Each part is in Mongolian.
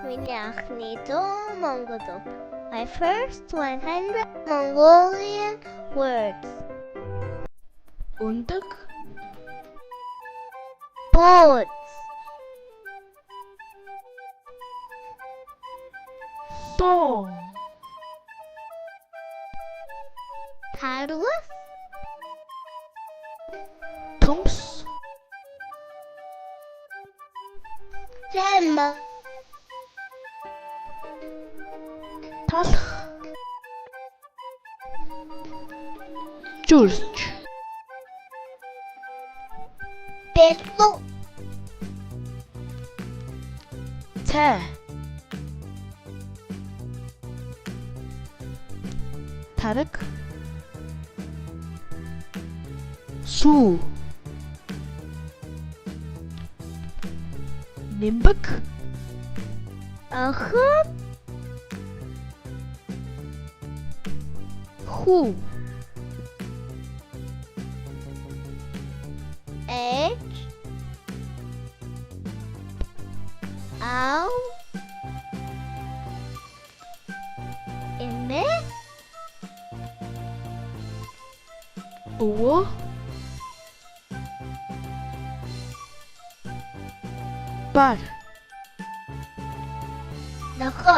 Миний Анхны Mongolian. My first 100 Mongolian words. Ундаг, Boards. тоо, Тарус. төмс, Жамма. талах, сурч, Бэлэн. цай, тараг, сүү, нимбэг, Анхлан. хүү, Edge. Ow. Эмэ. өвөө, бар, Нохо.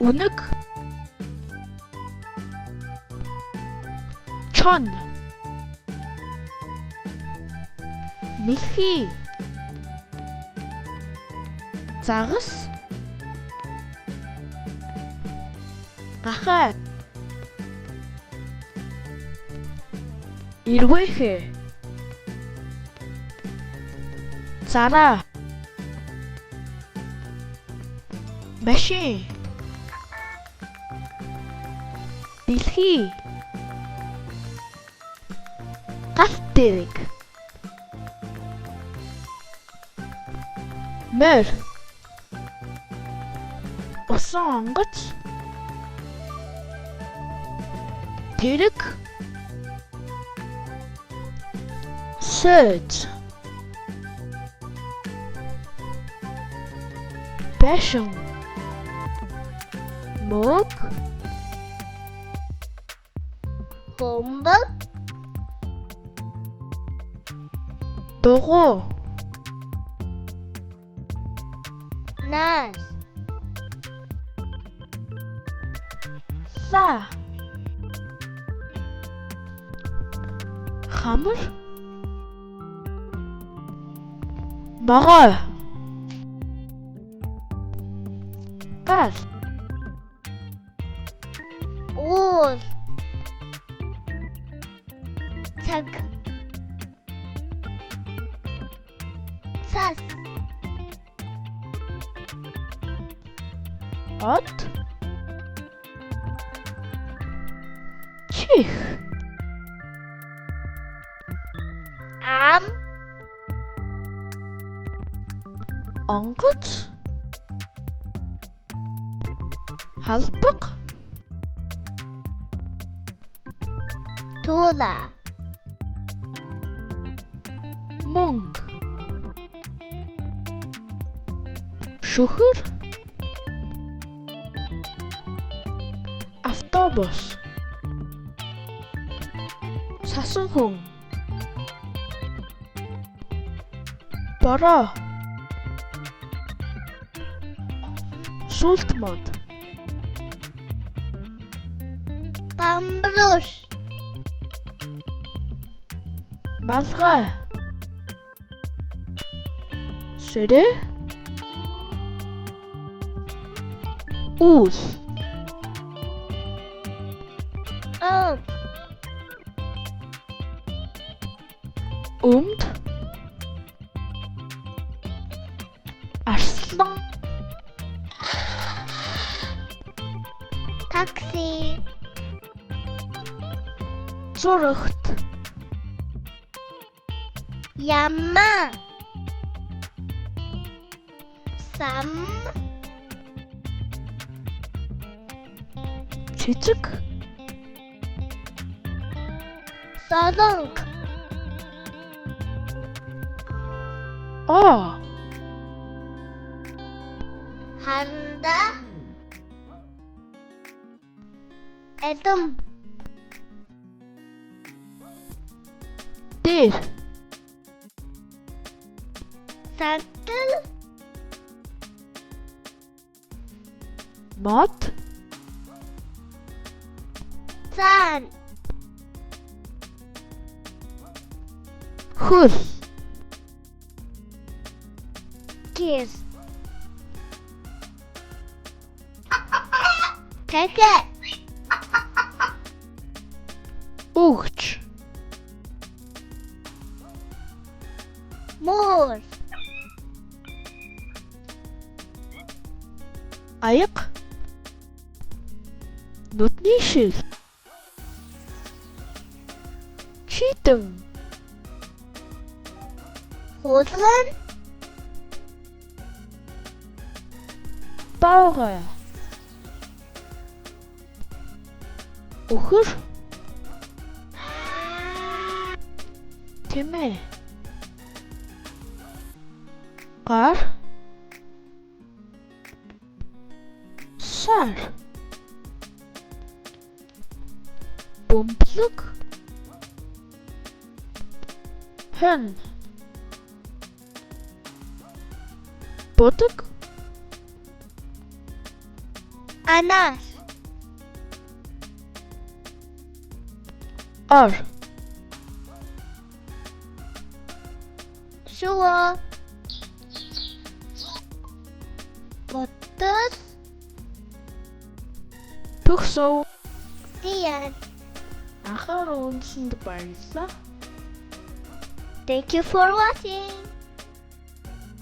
үнэг, чон, нэхий, загас, гахай, ирвэхэ, зараа, машин, дэлхий, галт дэрэг, морь, усан онгоц, тэрэг, сойз, байшин, мөг, Бомбог. дугуй, Нас. лаа, хамар, могой, гал, Уул. Цаг. Цас. от, чих, Ам. онгоц, халбаг, Тула. мөнг, шүхэр, автобус, сасан хүн, бороо, сүлт мод, Гамбруш. малгай, сэрэ, үл, Ам. өмд, арслан, Такси. зурагт, Яма. Сам. цэцэг, Солонг. О. 한다 애덤 Дээр. 산들 Мод. 산 Хөл. kiss 대게 Өгч. 물 Аяга. Нүдний шил. Читэн. 호슬 Байгаа. Өхөр. Тэмээ. Гар. Сар. Бөмбөлөг. Хэн. Бодог. 아나스 Ор. 슈워 버터스 Төгсөв. 디안 Анхаарал үндэсэнд баярлалаа. Thank you for watching.